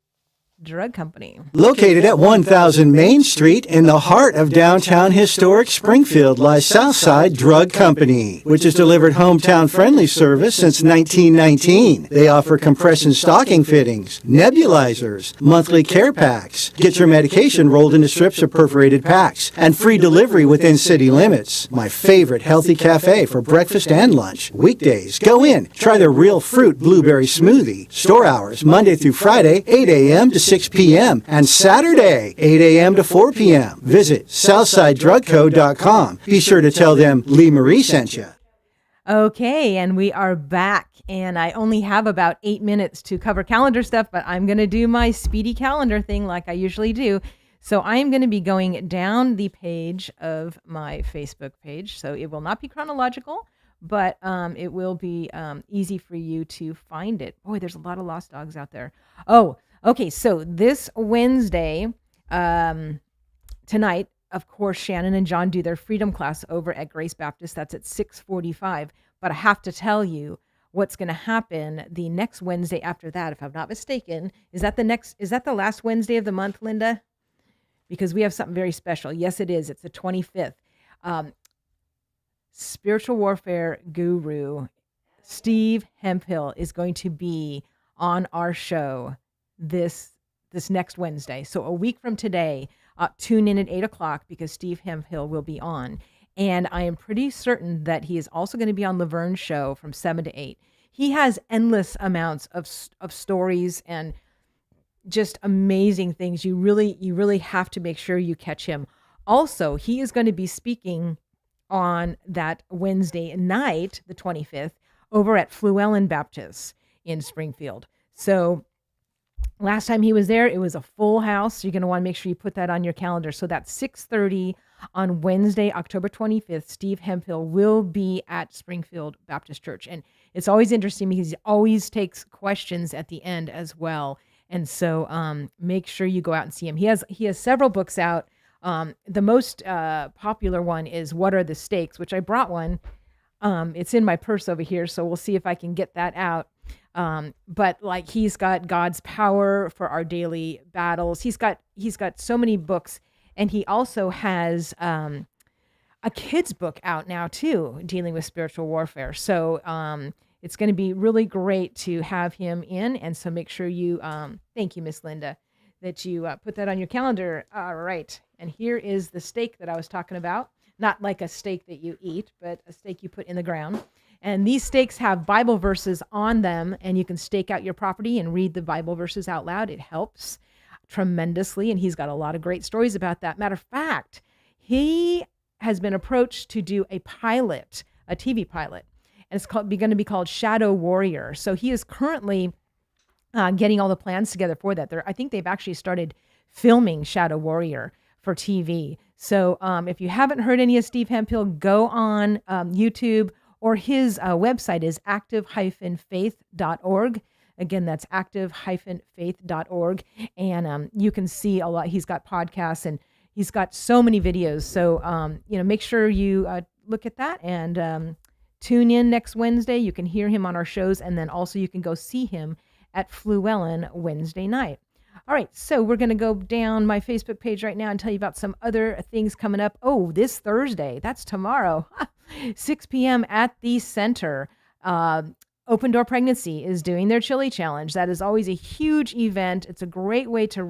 Speaker 1: Drug Company.
Speaker 3: Located at 1000 Main Street in the heart of downtown historic Springfield lies Southside Drug Company, which has delivered hometown-friendly service since 1919. They offer compression stocking fittings, nebulizers, monthly care packs, get your medication rolled into strips or perforated packs, and free delivery within city limits. My favorite healthy cafe for breakfast and lunch. Weekdays, go in, try their real fruit blueberry smoothie. Store hours, Monday through Friday, 8 a.m. to 6 p.m. and Saturday, 8 a.m. to 4 p.m. Visit SouthsideDrugCo.com. Be sure to tell them Lee Marie sent you.
Speaker 1: Okay, and we are back, and I only have about 8 minutes to cover calendar stuff, but I'm going to do my speedy calendar thing like I usually do. So I'm going to be going down the page of my Facebook page, so it will not be chronological, but it will be easy for you to find it. Boy, there's a lot of lost dogs out there. Oh, okay, so this Wednesday, tonight, of course, Shannon and John do their freedom class over at Grace Baptist. That's at 6:45. But I have to tell you what's going to happen the next Wednesday after that, if I'm not mistaken. Is that the last Wednesday of the month, Linda? Because we have something very special. Yes, it is. It's the 25th. Spiritual warfare guru Steve Hemphill is going to be on our show this next Wednesday. So a week from today, tune in at 8:00 because Steve Hemphill will be on. And I am pretty certain that he is also going to be on Laverne's show from 7 to 8. He has endless amounts of stories and just amazing things. You really have to make sure you catch him. Also, he is going to be speaking on that Wednesday night, the 25th, over at Fluellen Baptist in Springfield. So last time he was there, it was a full house. You're going to want to make sure you put that on your calendar. So that's 6:30 on Wednesday, October 25th. Steve Hemphill will be at Springfield Baptist Church. And it's always interesting because he always takes questions at the end as well. And so make sure you go out and see him. He has several books out. The most popular one is What Are the Stakes, which I brought one. It's in my purse over here, so we'll see if I can get that out. But like he's got God's Power for Our Daily Battles. He's got so many books, and he also has a kid's book out now too, dealing with spiritual warfare. So it's going to be really great to have him in, and so make sure you thank you, Miss Linda, that you put that on your calendar. All right, and here is the steak that I was talking about. Not like a steak that you eat, but a steak you put in the ground. And these stakes have Bible verses on them, and you can stake out your property and read the Bible verses out loud. It helps tremendously, and he's got a lot of great stories about that. Matter of fact, he has been approached to do a pilot, a TV pilot, and it's going to be called Shadow Warrior. So he is currently getting all the plans together for that. I think they've actually started filming Shadow Warrior for TV. So if you haven't heard any of Steve Hemphill, go on YouTube, or his website is active-faith.org. Again, that's active-faith.org. And you can see a lot. He's got podcasts and he's got so many videos. So, make sure you look at that and tune in next Wednesday. You can hear him on our shows. And then also you can go see him at Fluellen Wednesday night. All right, so we're going to go down my Facebook page right now and tell you about some other things coming up. Oh, this Thursday, that's tomorrow, 6 p.m. at the center. Open Door Pregnancy is doing their chili challenge. That is always a huge event. It's a great way to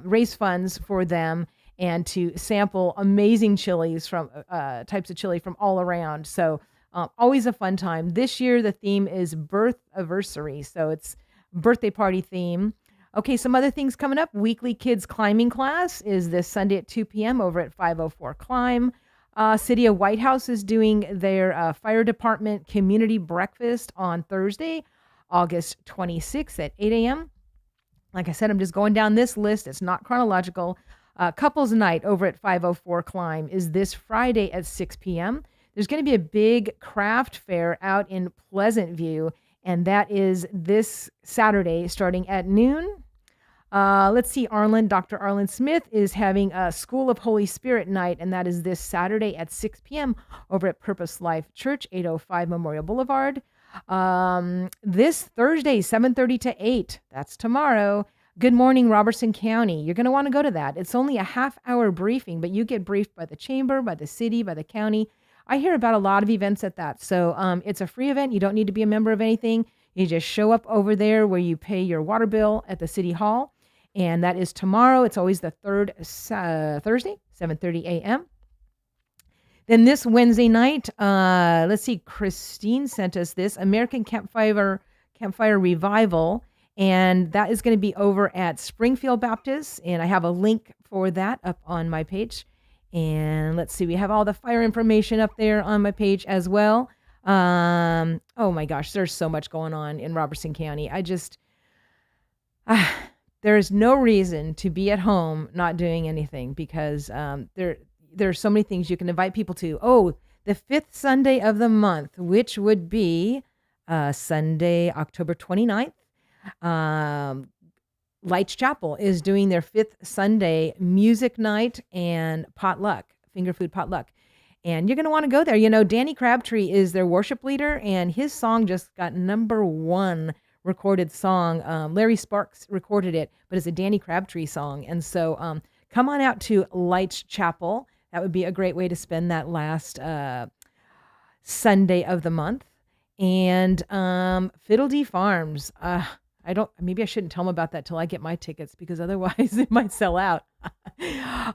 Speaker 1: raise funds for them and to sample amazing chilies from types of chili from all around. So always a fun time. This year, the theme is birth anniversary. So it's birthday party theme. Okay, some other things coming up. Weekly Kids Climbing Class is this Sunday at 2 p.m. over at 504 Climb. City of White House is doing their fire department community breakfast on Thursday, August 26th at 8 a.m. Like I said, I'm just going down this list. It's not chronological. Couples Night over at 504 Climb is this Friday at 6 p.m. There's going to be a big craft fair out in Pleasant View, and that is this Saturday starting at noon. Let's see, Dr. Arlen Smith is having a School of Holy Spirit night, and that is this Saturday at 6 p.m. over at Purpose Life Church, 805 Memorial Boulevard. This Thursday, 7:30 to 8, that's tomorrow. Good Morning Robertson County. You're going to want to go to that. It's only a half-hour briefing, but you get briefed by the chamber, by the city, by the county. I hear about a lot of events at that. So it's a free event. You don't need to be a member of anything. You just show up over there where you pay your water bill at the city hall. And that is tomorrow. It's always the third Thursday, 7:30 a.m. Then this Wednesday night, let's see, Christine sent us this American Campfire Revival. And that is going to be over at Springfield Baptist. And I have a link for that up on my page. And let's see, we have all the fire information up there on my page as well. Oh my gosh, there's so much going on in Robertson County. There is no reason to be at home not doing anything because there are so many things you can invite people to. Oh, the 5th Sunday of the month, which would be Sunday, October 29th. Lights Chapel is doing their 5th Sunday music night and potluck, finger food potluck. And you're going to want to go there. You know, Danny Crabtree is their worship leader, and his song just got #1 recorded song. Larry Sparks recorded it, but it's a Danny Crabtree song. And so come on out to Lights Chapel. That would be a great way to spend that last Sunday of the month. And Fiddle-Dee Farms. Maybe I shouldn't tell them about that till I get my tickets, because otherwise it might sell out.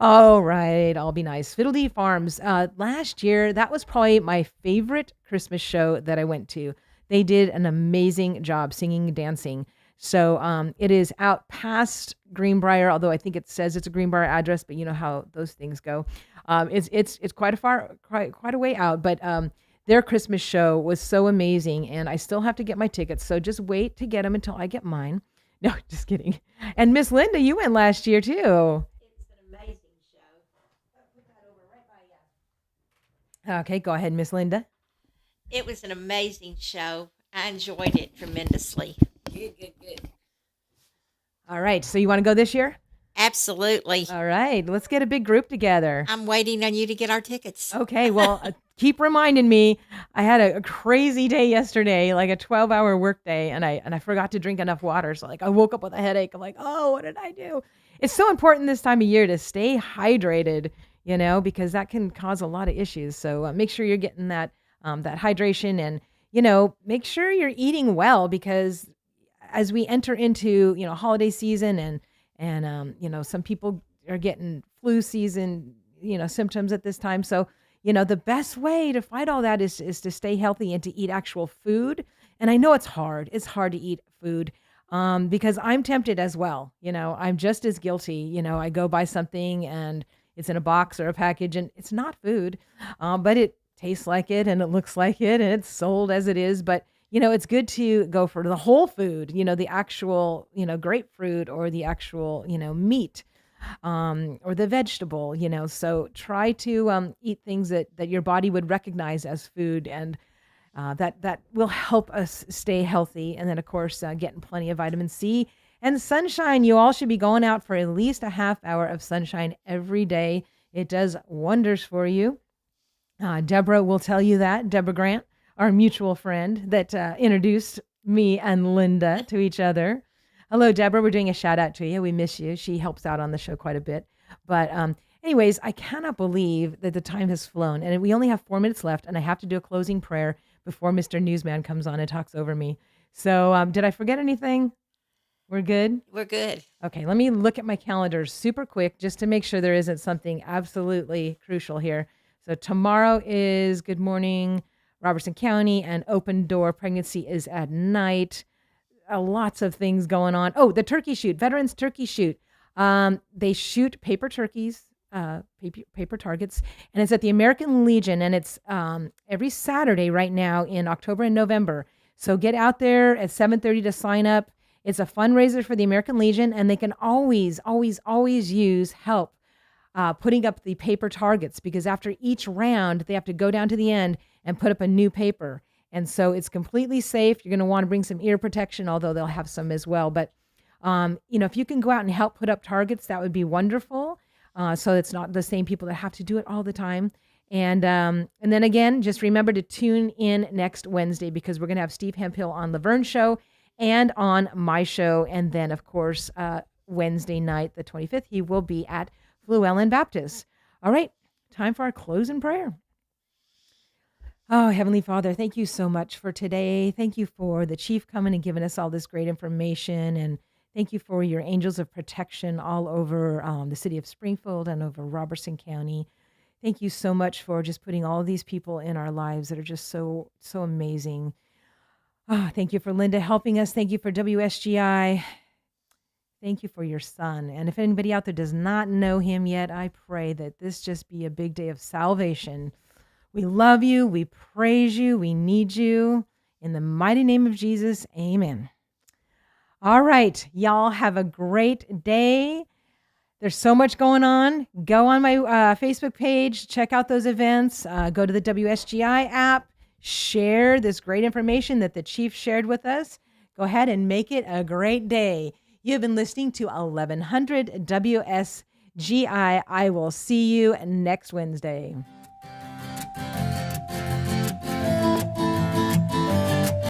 Speaker 1: All right, I'll be nice. Fiddle-Dee Farms. Last year, that was probably my favorite Christmas show that I went to. They did an amazing job singing and dancing. So it is out past Greenbrier, although I think it says it's a Greenbrier address, but you know how those things go. It's quite a way out, but their Christmas show was so amazing, and I still have to get my tickets. So just wait to get them until I get mine. No, just kidding. And Miss Linda, you went last year too. Okay, go ahead, Miss Linda.
Speaker 6: It was an amazing show. I enjoyed it tremendously.
Speaker 7: Good.
Speaker 1: All right, so you want to go this year?
Speaker 6: Absolutely.
Speaker 1: All right, let's get a big group together.
Speaker 6: I'm waiting on you to get our tickets.
Speaker 1: Okay, well, keep reminding me. I had a crazy day yesterday, like a 12-hour work day, and I forgot to drink enough water. So like I woke up with a headache. I'm like, oh, what did I do? It's so important this time of year to stay hydrated, you know, because that can cause a lot of issues. So make sure you're getting that hydration, and, you know, make sure you're eating well, because as we enter into, you know, holiday season and you know, some people are getting flu season, you know, symptoms at this time. So, you know, the best way to fight all that is to stay healthy and to eat actual food. And I know it's hard. It's hard to eat food because I'm tempted as well. You know, I'm just as guilty. You know, I go buy something and it's in a box or a package and it's not food, but it tastes like it and it looks like it and it's sold as it is. But you know, it's good to go for the whole food, you know, the actual, you know, grapefruit or the actual, you know, meat, or the vegetable, you know. So try to eat things that your body would recognize as food, and that will help us stay healthy. And then, of course, getting plenty of vitamin C and sunshine. You all should be going out for at least a half hour of sunshine every day. It does wonders for you. Deborah will tell you that, Deborah Grant, our mutual friend that introduced me and Linda to each other. Hello, Deborah. We're doing a shout out to you. We miss you. She helps out on the show quite a bit. But anyways, I cannot believe that the time has flown and we only have 4 minutes left, and I have to do a closing prayer before Mr. Newsman comes on and talks over me. So did I forget anything? We're good?
Speaker 6: We're good.
Speaker 1: Okay, let me look at my calendar super quick just to make sure there isn't something absolutely crucial here. So tomorrow is Good Morning Robertson County, and Open Door Pregnancy is at night. Lots of things going on. Oh, the turkey shoot, Veterans Turkey Shoot. They shoot paper turkeys, paper targets, and it's at the American Legion, and it's every Saturday right now in October and November. So get out there at 7:30 to sign up. It's a fundraiser for the American Legion, and they can always use help putting up the paper targets, because after each round, they have to go down to the end and put up a new paper. And so it's completely safe. You're going to want to bring some ear protection, although they'll have some as well. But, you know, if you can go out and help put up targets, that would be wonderful. So it's not the same people that have to do it all the time. And then again, just remember to tune in next Wednesday, because we're going to have Steve Hemphill on Laverne's show and on my show. And then, of course, Wednesday night, the 25th, he will be at Llewellyn Baptist. All right, time for our closing prayer. Oh, Heavenly Father, thank you so much for today. Thank you for the chief coming and giving us all this great information. And thank you for your angels of protection all over the city of Springfield and over Robertson County. Thank you so much for just putting all of these people in our lives that are just so amazing. Oh, thank you for Linda helping us. Thank you for WSGI. Thank you for your son. And if anybody out there does not know him yet, I pray that this just be a big day of salvation. We love you. We praise you. We need you. In the mighty name of Jesus, amen. All right. Y'all have a great day. There's so much going on. Go on my Facebook page. Check out those events. Go to the WSGI app. Share this great information that the chief shared with us. Go ahead and make it a great day. You have been listening to 1100 WSGI. I will see you next Wednesday.